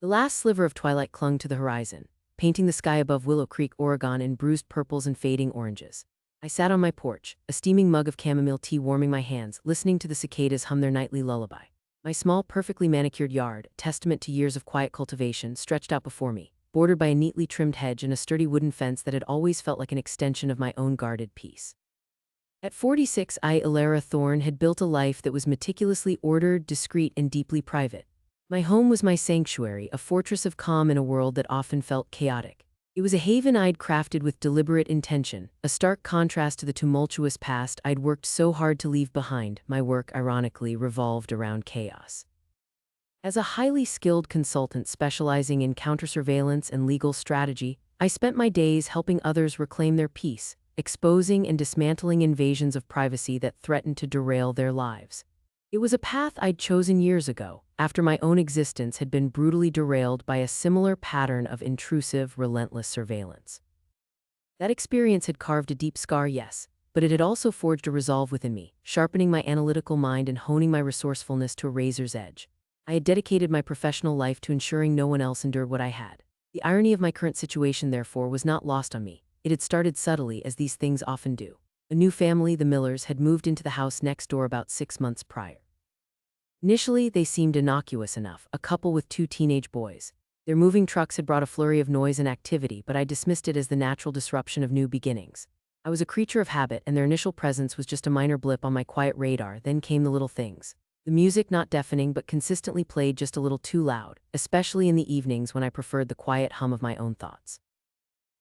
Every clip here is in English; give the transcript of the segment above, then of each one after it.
The last sliver of twilight clung to the horizon, painting the sky above Willow Creek, Oregon in bruised purples and fading oranges. I sat on my porch, a steaming mug of chamomile tea warming my hands, listening to the cicadas hum their nightly lullaby. My small, perfectly manicured yard, testament to years of quiet cultivation, stretched out before me, bordered by a neatly trimmed hedge and a sturdy wooden fence that had always felt like an extension of my own guarded peace. At 46, Ilara Thorne had built a life that was meticulously ordered, discreet, and deeply private. My home was my sanctuary, a fortress of calm in a world that often felt chaotic. It was a haven I'd crafted with deliberate intention, a stark contrast to the tumultuous past I'd worked so hard to leave behind. My work, ironically, revolved around chaos. As a highly skilled consultant specializing in counter-surveillance and legal strategy, I spent my days helping others reclaim their peace, exposing and dismantling invasions of privacy that threatened to derail their lives. It was a path I'd chosen years ago, after my own existence had been brutally derailed by a similar pattern of intrusive, relentless surveillance. That experience had carved a deep scar, yes, but it had also forged a resolve within me, sharpening my analytical mind and honing my resourcefulness to a razor's edge. I had dedicated my professional life to ensuring no one else endured what I had. The irony of my current situation, therefore, was not lost on me. It had started subtly, as these things often do. A new family, the Millers, had moved into the house next door about 6 months prior. Initially, they seemed innocuous enough, a couple with 2 teenage boys. Their moving trucks had brought a flurry of noise and activity, but I dismissed it as the natural disruption of new beginnings. I was a creature of habit, and their initial presence was just a minor blip on my quiet radar. Then came the little things. The music, not deafening but consistently played just a little too loud, especially in the evenings when I preferred the quiet hum of my own thoughts.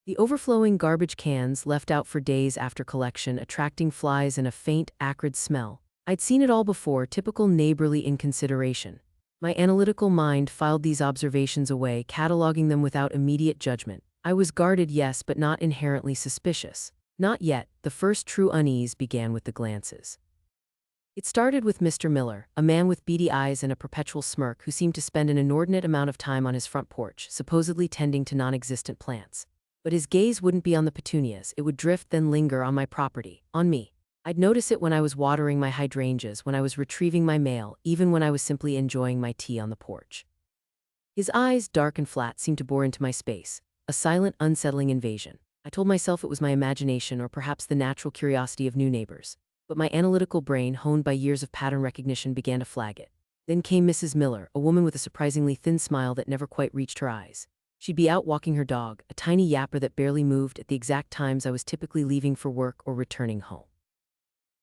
The overflowing garbage cans left out for days after collection, attracting flies and a faint, acrid smell. I'd seen it all before, typical neighborly inconsideration. My analytical mind filed these observations away, cataloging them without immediate judgment. I was guarded, yes, but not inherently suspicious. Not yet. The first true unease began with the glances. It started with Mr. Miller, a man with beady eyes and a perpetual smirk who seemed to spend an inordinate amount of time on his front porch, supposedly tending to non-existent plants. But his gaze wouldn't be on the petunias. It would drift, then linger on my property, on me. I'd notice it when I was watering my hydrangeas, when I was retrieving my mail, even when I was simply enjoying my tea on the porch. His eyes, dark and flat, seemed to bore into my space, a silent, unsettling invasion. I told myself it was my imagination or perhaps the natural curiosity of new neighbors. But my analytical brain, honed by years of pattern recognition, began to flag it. Then came Mrs. Miller, a woman with a surprisingly thin smile that never quite reached her eyes. She'd be out walking her dog, a tiny yapper that barely moved at the exact times I was typically leaving for work or returning home.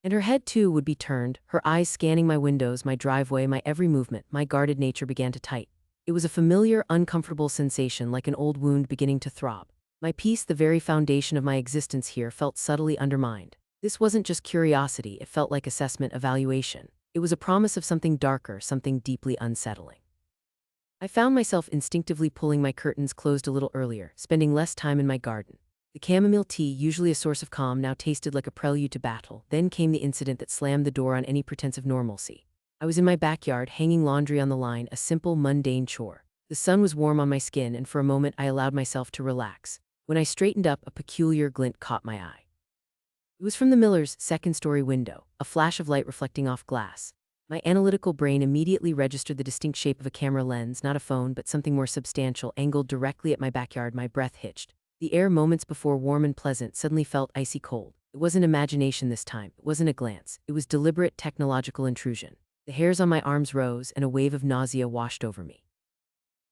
And her head, too, would be turned, her eyes scanning my windows, my driveway, my every movement. My guarded nature began to tighten. It was a familiar, uncomfortable sensation, like an old wound beginning to throb. My peace, the very foundation of my existence here, felt subtly undermined. This wasn't just curiosity, it felt like assessment, evaluation. It was a promise of something darker, something deeply unsettling. I found myself instinctively pulling my curtains closed a little earlier, spending less time in my garden. The chamomile tea, usually a source of calm, now tasted like a prelude to battle. Then came the incident that slammed the door on any pretense of normalcy. I was in my backyard, hanging laundry on the line, a simple, mundane chore. The sun was warm on my skin, and for a moment I allowed myself to relax. When I straightened up, a peculiar glint caught my eye. It was from the Miller's second-story window, a flash of light reflecting off glass. My analytical brain immediately registered the distinct shape of a camera lens, not a phone, but something more substantial, angled directly at my backyard. My breath hitched. The air, moments before warm and pleasant, suddenly felt icy cold. It wasn't imagination this time. It wasn't a glance. It was deliberate technological intrusion. The hairs on my arms rose, and a wave of nausea washed over me.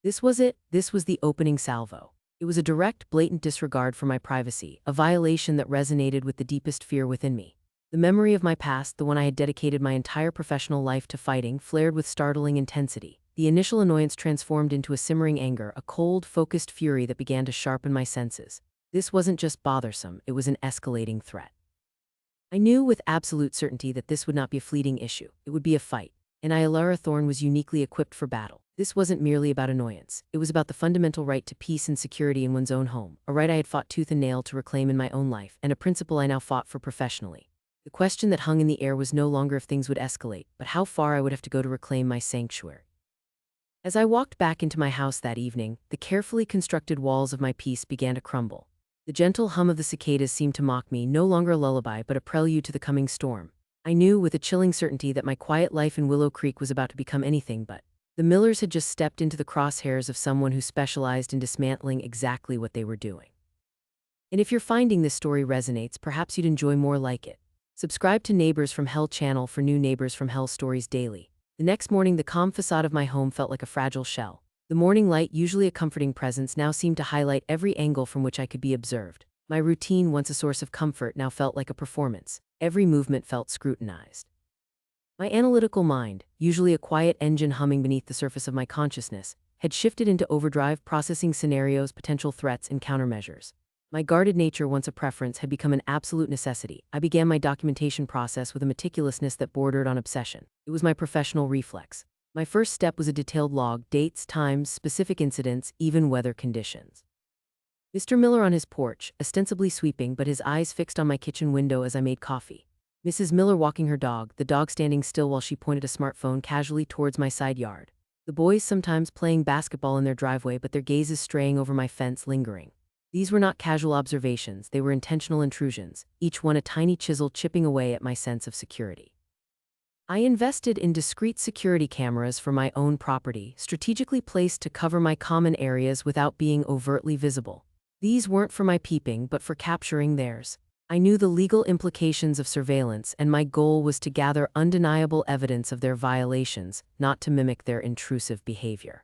This was it. This was the opening salvo. It was a direct, blatant disregard for my privacy, a violation that resonated with the deepest fear within me. The memory of my past, the one I had dedicated my entire professional life to fighting, flared with startling intensity. The initial annoyance transformed into a simmering anger, a cold, focused fury that began to sharpen my senses. This wasn't just bothersome, it was an escalating threat. I knew with absolute certainty that this would not be a fleeting issue. It would be a fight. And Ilara Thorne was uniquely equipped for battle. This wasn't merely about annoyance. It was about the fundamental right to peace and security in one's own home, a right I had fought tooth and nail to reclaim in my own life, and a principle I now fought for professionally. The question that hung in the air was no longer if things would escalate, but how far I would have to go to reclaim my sanctuary. As I walked back into my house that evening, the carefully constructed walls of my peace began to crumble. The gentle hum of the cicadas seemed to mock me, no longer a lullaby but a prelude to the coming storm. I knew with a chilling certainty that my quiet life in Willow Creek was about to become anything but The Millers had just stepped into the crosshairs of someone who specialized in dismantling exactly what they were doing. And if you're finding this story resonates, perhaps you'd enjoy more like it. Subscribe to Neighbours From Hell channel for new Neighbours From Hell stories daily. The next morning, the calm facade of my home felt like a fragile shell. The morning light, usually a comforting presence, now seemed to highlight every angle from which I could be observed. My routine, once a source of comfort, now felt like a performance. Every movement felt scrutinized. My analytical mind, usually a quiet engine humming beneath the surface of my consciousness, had shifted into overdrive, processing scenarios, potential threats, and countermeasures. My guarded nature, once a preference, had become an absolute necessity. I began my documentation process with a meticulousness that bordered on obsession. It was my professional reflex. My first step was a detailed log, dates, times, specific incidents, even weather conditions. Mr. Miller on his porch, ostensibly sweeping, but his eyes fixed on my kitchen window as I made coffee. Mrs. Miller walking her dog, the dog standing still while she pointed a smartphone casually towards my side yard. The boys sometimes playing basketball in their driveway, but their gazes straying over my fence, lingering. These were not casual observations, they were intentional intrusions, each one a tiny chisel chipping away at my sense of security. I invested in discrete security cameras for my own property, strategically placed to cover my common areas without being overtly visible. These weren't for my peeping, but for capturing theirs. I knew the legal implications of surveillance, and my goal was to gather undeniable evidence of their violations, not to mimic their intrusive behavior.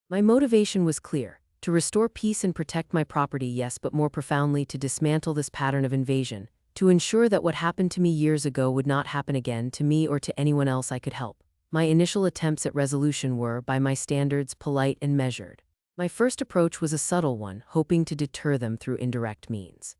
My motivation was clear: to restore peace and protect my property, yes, but more profoundly to dismantle this pattern of invasion, to ensure that what happened to me years ago would not happen again to me or to anyone else I could help. My initial attempts at resolution were, by my standards, polite and measured. My first approach was a subtle one, hoping to deter them through indirect means.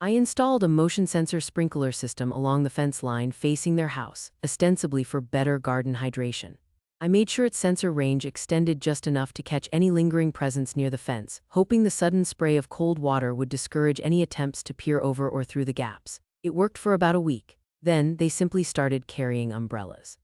I installed a motion sensor sprinkler system along the fence line facing their house, ostensibly for better garden hydration. I made sure its sensor range extended just enough to catch any lingering presence near the fence, hoping the sudden spray of cold water would discourage any attempts to peer over or through the gaps. It worked for about a week. Then, they simply started carrying umbrellas.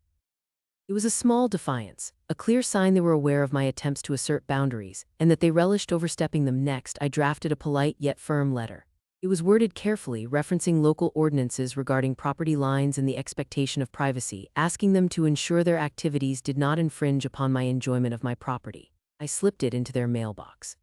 It was a small defiance, a clear sign they were aware of my attempts to assert boundaries, and that they relished overstepping them. Next, I drafted a polite yet firm letter. It was worded carefully, referencing local ordinances regarding property lines and the expectation of privacy, asking them to ensure their activities did not infringe upon my enjoyment of my property. I slipped it into their mailbox.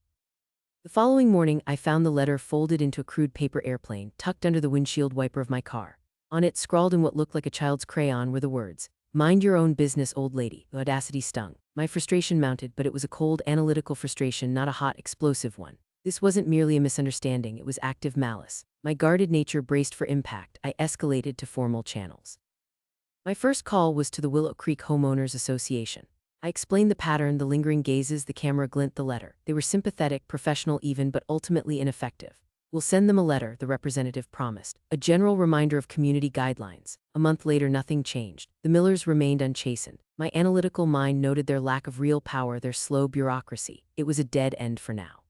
The following morning, I found the letter folded into a crude paper airplane, tucked under the windshield wiper of my car. On it, scrawled in what looked like a child's crayon, were the words, "Mind your own business, old lady." The audacity stung. My frustration mounted, but it was a cold, analytical frustration, not a hot, explosive one. This wasn't merely a misunderstanding, it was active malice. My guarded nature braced for impact. I escalated to formal channels. My first call was to the Willow Creek Homeowners Association. I explained the pattern, the lingering gazes, the camera glint, the letter. They were sympathetic, professional even, but ultimately ineffective. "We'll send them a letter," the representative promised. A general reminder of community guidelines. A month later, nothing changed. The Millers remained unchastened. My analytical mind noted their lack of real power, their slow bureaucracy. It was a dead end for now.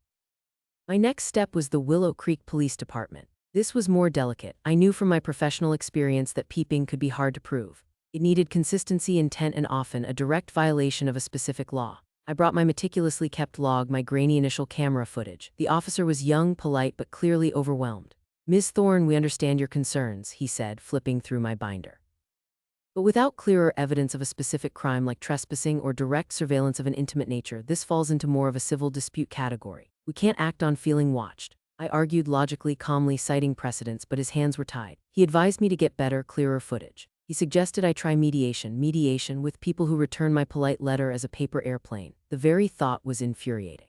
My next step was the Willow Creek Police Department. This was more delicate. I knew from my professional experience that peeping could be hard to prove. It needed consistency, intent, and often a direct violation of a specific law. I brought my meticulously kept log, my grainy initial camera footage. The officer was young, polite, but clearly overwhelmed. "Ms. Thorne, we understand your concerns," he said, flipping through my binder. "But without clearer evidence of a specific crime like trespassing or direct surveillance of an intimate nature, this falls into more of a civil dispute category. We can't act on feeling watched." I argued logically, calmly, citing precedents, but his hands were tied. He advised me to get better, clearer footage. He suggested I try mediation with people who returned my polite letter as a paper airplane. The very thought was infuriating.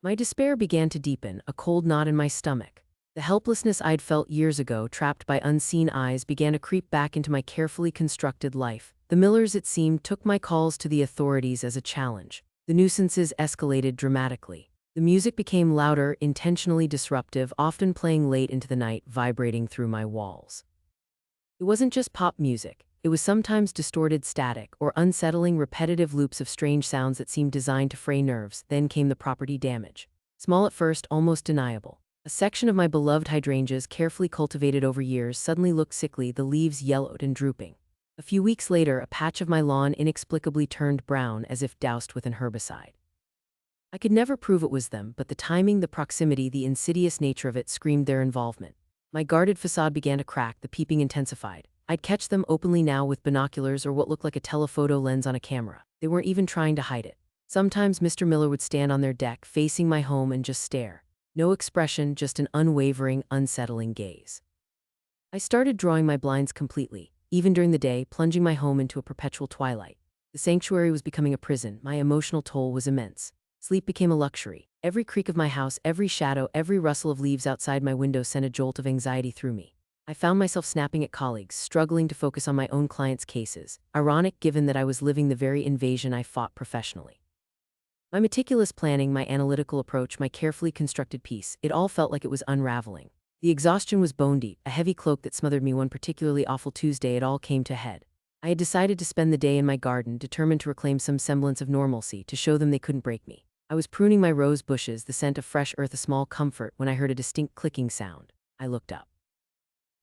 My despair began to deepen, a cold knot in my stomach. The helplessness I'd felt years ago, trapped by unseen eyes, began to creep back into my carefully constructed life. The Millers, it seemed, took my calls to the authorities as a challenge. The nuisances escalated dramatically. The music became louder, intentionally disruptive, often playing late into the night, vibrating through my walls. It wasn't just pop music. It was sometimes distorted static or unsettling, repetitive loops of strange sounds that seemed designed to fray nerves. Then came the property damage. Small at first, almost deniable. A section of my beloved hydrangeas, carefully cultivated over years, suddenly looked sickly, the leaves yellowed and drooping. A few weeks later, a patch of my lawn inexplicably turned brown, as if doused with an herbicide. I could never prove it was them, but the timing, the proximity, the insidious nature of it screamed their involvement. My guarded facade began to crack, the peeping intensified. I'd catch them openly now with binoculars or what looked like a telephoto lens on a camera. They weren't even trying to hide it. Sometimes Mr. Miller would stand on their deck facing my home and just stare. No expression, just an unwavering, unsettling gaze. I started drawing my blinds completely, even during the day, plunging my home into a perpetual twilight. The sanctuary was becoming a prison. My emotional toll was immense. Sleep became a luxury. Every creak of my house, every shadow, every rustle of leaves outside my window sent a jolt of anxiety through me. I found myself snapping at colleagues, struggling to focus on my own clients' cases. Ironic given that I was living the very invasion I fought professionally. My meticulous planning, my analytical approach, my carefully constructed piece, it all felt like it was unraveling. The exhaustion was bone deep, a heavy cloak that smothered me one particularly awful Tuesday. It all came to a head. I had decided to spend the day in my garden, determined to reclaim some semblance of normalcy, to show them they couldn't break me. I was pruning my rose bushes, the scent of fresh earth a small comfort, when I heard a distinct clicking sound. I looked up.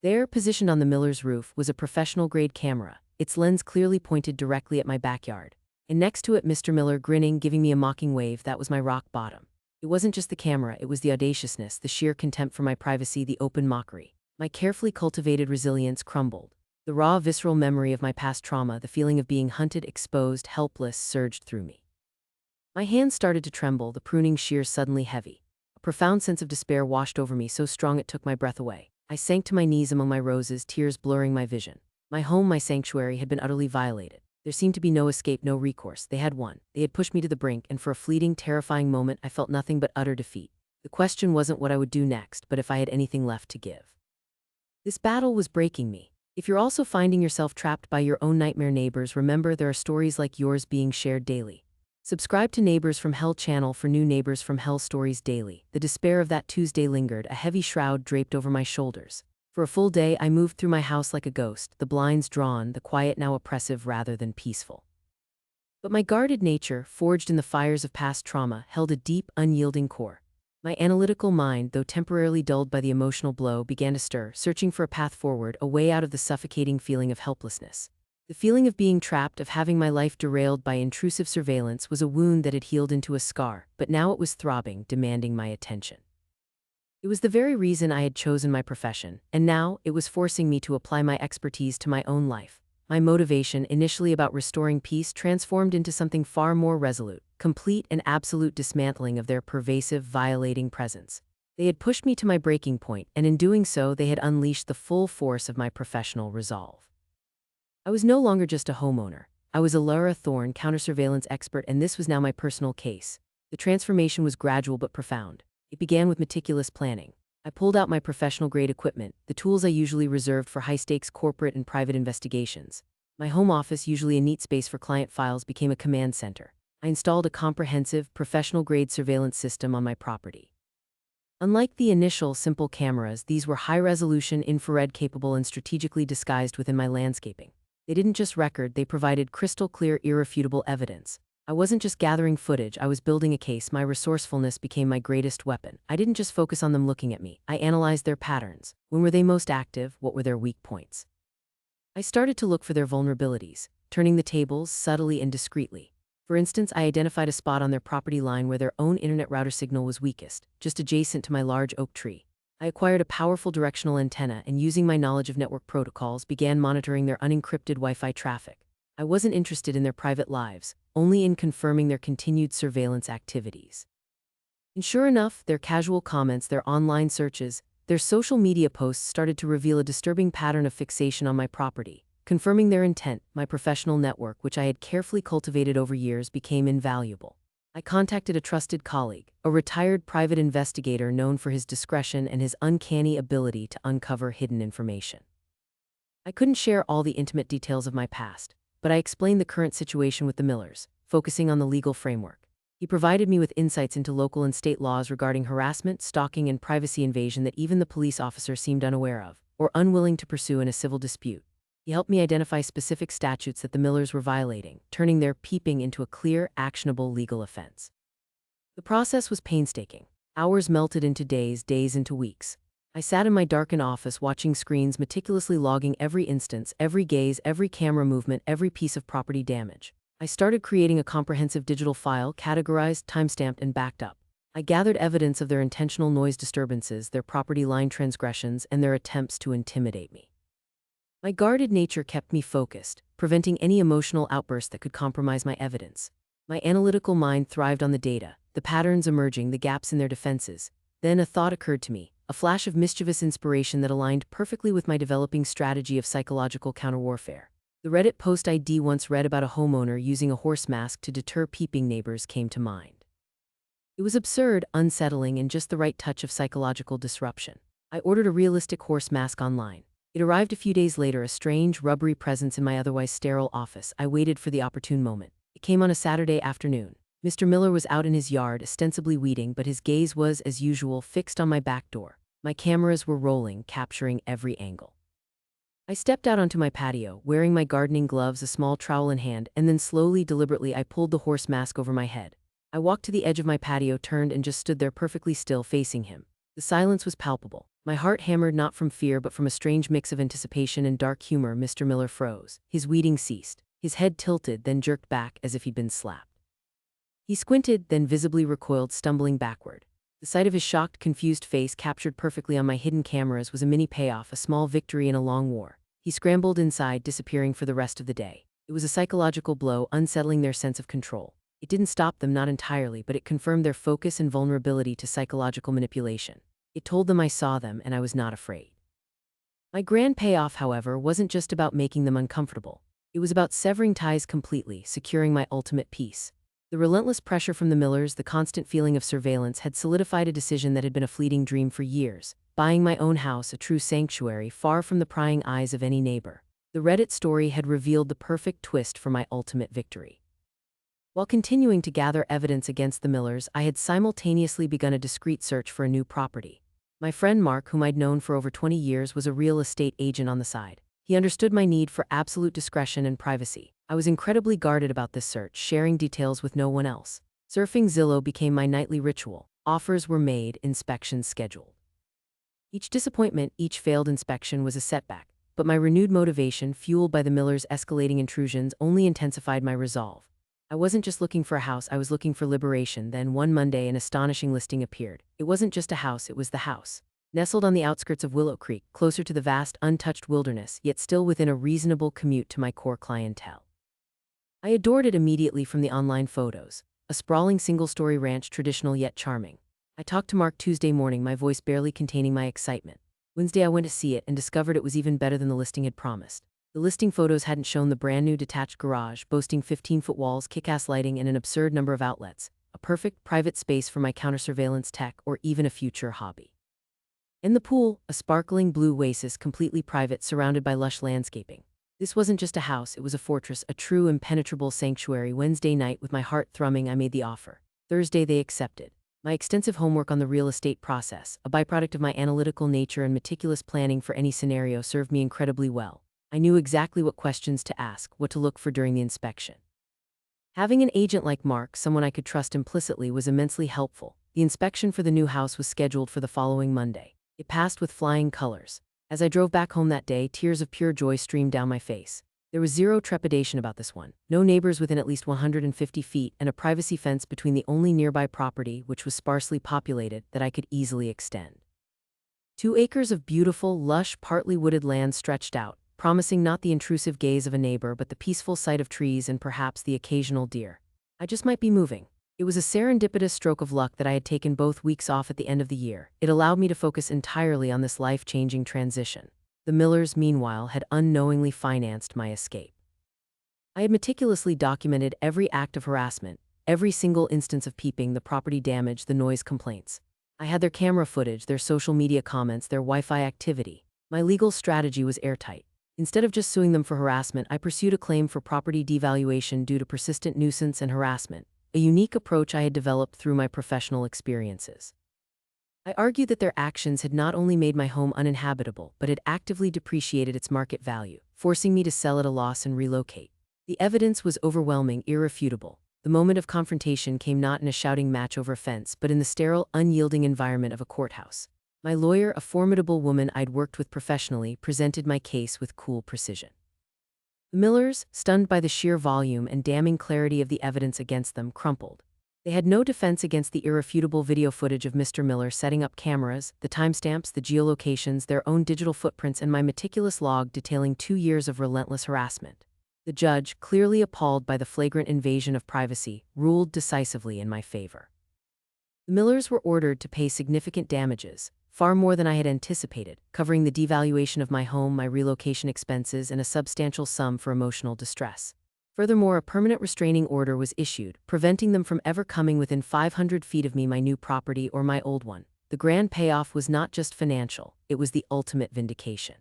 There, positioned on the miller's roof, was a professional-grade camera, its lens clearly pointed directly at my backyard. And next to it, Mr. Miller, grinning, giving me a mocking wave. That was my rock bottom. It wasn't just the camera, it was the audaciousness, the sheer contempt for my privacy, the open mockery. My carefully cultivated resilience crumbled. The raw, visceral memory of my past trauma, the feeling of being hunted, exposed, helpless, surged through me. My hands started to tremble, the pruning shears suddenly heavy. A profound sense of despair washed over me, so strong it took my breath away. I sank to my knees among my roses, tears blurring my vision. My home, my sanctuary, had been utterly violated. There seemed to be no escape, no recourse. They had won. They had pushed me to the brink, and for a fleeting, terrifying moment, I felt nothing but utter defeat. The question wasn't what I would do next, but if I had anything left to give. This battle was breaking me. If you're also finding yourself trapped by your own nightmare neighbors, remember there are stories like yours being shared daily. Subscribe to Neighbours From Hell channel for new Neighbours From Hell stories daily. The despair of that Tuesday lingered, a heavy shroud draped over my shoulders. For a full day, I moved through my house like a ghost, the blinds drawn, the quiet now oppressive rather than peaceful. But my guarded nature, forged in the fires of past trauma, held a deep, unyielding core. My analytical mind, though temporarily dulled by the emotional blow, began to stir, searching for a path forward, a way out of the suffocating feeling of helplessness. The feeling of being trapped, of having my life derailed by intrusive surveillance, was a wound that had healed into a scar, but now it was throbbing, demanding my attention. It was the very reason I had chosen my profession, and now it was forcing me to apply my expertise to my own life. My motivation, initially about restoring peace, transformed into something far more resolute, complete and absolute dismantling of their pervasive, violating presence. They had pushed me to my breaking point, and in doing so, they had unleashed the full force of my professional resolve. I was no longer just a homeowner. I was a Lara Thorne counter-surveillance expert, and this was now my personal case. The transformation was gradual but profound. It began with meticulous planning. I pulled out my professional-grade equipment, the tools I usually reserved for high-stakes corporate and private investigations. My home office, usually a neat space for client files, became a command center. I installed a comprehensive, professional-grade surveillance system on my property. Unlike the initial, simple cameras, these were high-resolution, infrared-capable, and strategically disguised within my landscaping. They didn't just record, they provided crystal-clear, irrefutable evidence. I wasn't just gathering footage, I was building a case. My resourcefulness became my greatest weapon. I didn't just focus on them looking at me, I analyzed their patterns. When were they most active? What were their weak points? I started to look for their vulnerabilities, turning the tables subtly and discreetly. For instance, I identified a spot on their property line where their own internet router signal was weakest, just adjacent to my large oak tree. I acquired a powerful directional antenna and, using my knowledge of network protocols, began monitoring their unencrypted Wi-Fi traffic. I wasn't interested in their private lives, only in confirming their continued surveillance activities. And sure enough, their casual comments, their online searches, their social media posts started to reveal a disturbing pattern of fixation on my property. Confirming their intent, my professional network, which I had carefully cultivated over years, became invaluable. I contacted a trusted colleague, a retired private investigator known for his discretion and his uncanny ability to uncover hidden information. I couldn't share all the intimate details of my past, but I explained the current situation with the Millers, focusing on the legal framework. He provided me with insights into local and state laws regarding harassment, stalking, and privacy invasion that even the police officer seemed unaware of, or unwilling to pursue in a civil dispute. He helped me identify specific statutes that the Millers were violating, turning their peeping into a clear, actionable legal offense. The process was painstaking. Hours melted into days, days into weeks. I sat in my darkened office watching screens, meticulously logging every instance, every gaze, every camera movement, every piece of property damage. I started creating a comprehensive digital file, categorized, timestamped, and backed up. I gathered evidence of their intentional noise disturbances, their property line transgressions, and their attempts to intimidate me. My guarded nature kept me focused, preventing any emotional outburst that could compromise my evidence. My analytical mind thrived on the data, the patterns emerging, the gaps in their defenses. Then a thought occurred to me, a flash of mischievous inspiration that aligned perfectly with my developing strategy of psychological counterwarfare. The Reddit post I'd once read about a homeowner using a horse mask to deter peeping neighbors came to mind. It was absurd, unsettling, and just the right touch of psychological disruption. I ordered a realistic horse mask online. It arrived a few days later, a strange, rubbery presence in my otherwise sterile office. I waited for the opportune moment. It came on a Saturday afternoon. Mr. Miller was out in his yard, ostensibly weeding, but his gaze was, as usual, fixed on my back door. My cameras were rolling, capturing every angle. I stepped out onto my patio, wearing my gardening gloves, a small trowel in hand, and then slowly, deliberately, I pulled the horse mask over my head. I walked to the edge of my patio, turned, and just stood there perfectly still, facing him. The silence was palpable. My heart hammered, not from fear but from a strange mix of anticipation and dark humor. Mr. Miller froze. His weeding ceased. His head tilted, then jerked back as if he'd been slapped. He squinted, then visibly recoiled, stumbling backward. The sight of his shocked, confused face, captured perfectly on my hidden cameras, was a mini payoff, a small victory in a long war. He scrambled inside, disappearing for the rest of the day. It was a psychological blow, unsettling their sense of control. It didn't stop them, not entirely, but it confirmed their focus and vulnerability to psychological manipulation. It told them I saw them and I was not afraid. My grand payoff, however, wasn't just about making them uncomfortable. It was about severing ties completely, securing my ultimate peace. The relentless pressure from the Millers, the constant feeling of surveillance, had solidified a decision that had been a fleeting dream for years. Buying my own house, a true sanctuary, far from the prying eyes of any neighbor. The Reddit story had revealed the perfect twist for my ultimate victory. While continuing to gather evidence against the Millers, I had simultaneously begun a discreet search for a new property. My friend Mark, whom I'd known for over 20 years, was a real estate agent on the side. He understood my need for absolute discretion and privacy. I was incredibly guarded about this search, sharing details with no one else. Surfing Zillow became my nightly ritual. Offers were made, inspections scheduled. Each disappointment, each failed inspection was a setback, but my renewed motivation, fueled by the Millers' escalating intrusions, only intensified my resolve. I wasn't just looking for a house, I was looking for liberation. Then one Monday, an astonishing listing appeared. It wasn't just a house, it was the house. Nestled on the outskirts of Willow Creek, closer to the vast, untouched wilderness, yet still within a reasonable commute to my core clientele. I adored it immediately from the online photos. A sprawling single-story ranch, traditional yet charming. I talked to Mark Tuesday morning, my voice barely containing my excitement. Wednesday I went to see it and discovered it was even better than the listing had promised. The listing photos hadn't shown the brand new detached garage, boasting 15-foot walls, kick-ass lighting, and an absurd number of outlets. A perfect private space for my counter-surveillance tech or even a future hobby. In the pool, a sparkling blue oasis, completely private, surrounded by lush landscaping. This wasn't just a house, it was a fortress, a true impenetrable sanctuary. Wednesday night, with my heart thrumming, I made the offer. Thursday they accepted. My extensive homework on the real estate process, a byproduct of my analytical nature and meticulous planning for any scenario, served me incredibly well. I knew exactly what questions to ask, what to look for during the inspection. Having an agent like Mark, someone I could trust implicitly, was immensely helpful. The inspection for the new house was scheduled for the following Monday. It passed with flying colors. As I drove back home that day, tears of pure joy streamed down my face. There was zero trepidation about this one. No neighbors within at least 150 feet, and a privacy fence between the only nearby property, which was sparsely populated, that I could easily extend. 2 acres of beautiful, lush, partly wooded land stretched out, promising not the intrusive gaze of a neighbor but the peaceful sight of trees and perhaps the occasional deer. I just might be moving. It was a serendipitous stroke of luck that I had taken both weeks off at the end of the year. It allowed me to focus entirely on this life-changing transition. The Millers, meanwhile, had unknowingly financed my escape. I had meticulously documented every act of harassment, every single instance of peeping, the property damage, the noise complaints. I had their camera footage, their social media comments, their Wi-Fi activity. My legal strategy was airtight. Instead of just suing them for harassment, I pursued a claim for property devaluation due to persistent nuisance and harassment, a unique approach I had developed through my professional experiences. I argued that their actions had not only made my home uninhabitable, but had actively depreciated its market value, forcing me to sell at a loss and relocate. The evidence was overwhelming, irrefutable. The moment of confrontation came not in a shouting match over a fence, but in the sterile, unyielding environment of a courthouse. My lawyer, a formidable woman I'd worked with professionally, presented my case with cool precision. The Millers, stunned by the sheer volume and damning clarity of the evidence against them, crumpled. They had no defense against the irrefutable video footage of Mr. Miller setting up cameras, the timestamps, the geolocations, their own digital footprints, and my meticulous log detailing 2 years of relentless harassment. The judge, clearly appalled by the flagrant invasion of privacy, ruled decisively in my favor. The Millers were ordered to pay significant damages, far more than I had anticipated, covering the devaluation of my home, my relocation expenses, and a substantial sum for emotional distress. Furthermore, a permanent restraining order was issued, preventing them from ever coming within 500 feet of me, my new property or my old one. The grand payoff was not just financial, it was the ultimate vindication.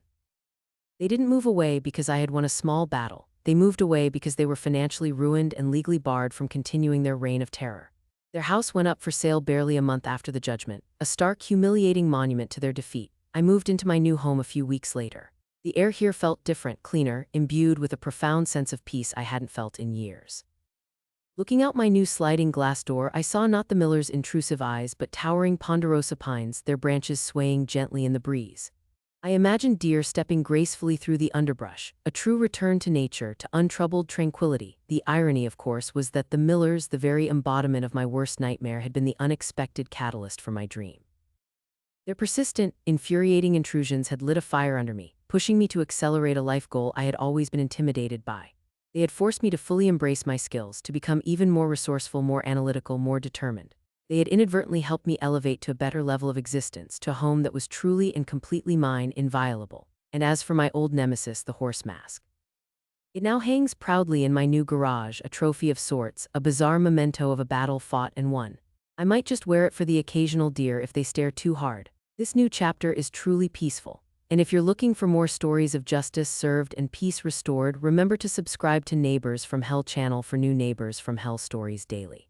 They didn't move away because I had won a small battle. They moved away because they were financially ruined and legally barred from continuing their reign of terror. Their house went up for sale barely a month after the judgment, a stark, humiliating monument to their defeat. I moved into my new home a few weeks later. The air here felt different, cleaner, imbued with a profound sense of peace I hadn't felt in years. Looking out my new sliding glass door, I saw not the Millers' intrusive eyes but towering ponderosa pines, their branches swaying gently in the breeze. I imagined deer stepping gracefully through the underbrush, a true return to nature, to untroubled tranquility. The irony, of course, was that the Millers, the very embodiment of my worst nightmare, had been the unexpected catalyst for my dream. Their persistent, infuriating intrusions had lit a fire under me, pushing me to accelerate a life goal I had always been intimidated by. They had forced me to fully embrace my skills, to become even more resourceful, more analytical, more determined. They had inadvertently helped me elevate to a better level of existence, to a home that was truly and completely mine, inviolable. And as for my old nemesis, the horse mask, it now hangs proudly in my new garage, a trophy of sorts, a bizarre memento of a battle fought and won. I might just wear it for the occasional deer if they stare too hard. This new chapter is truly peaceful. And if you're looking for more stories of justice served and peace restored, remember to subscribe to Neighbours From Hell channel for new Neighbours From Hell stories daily.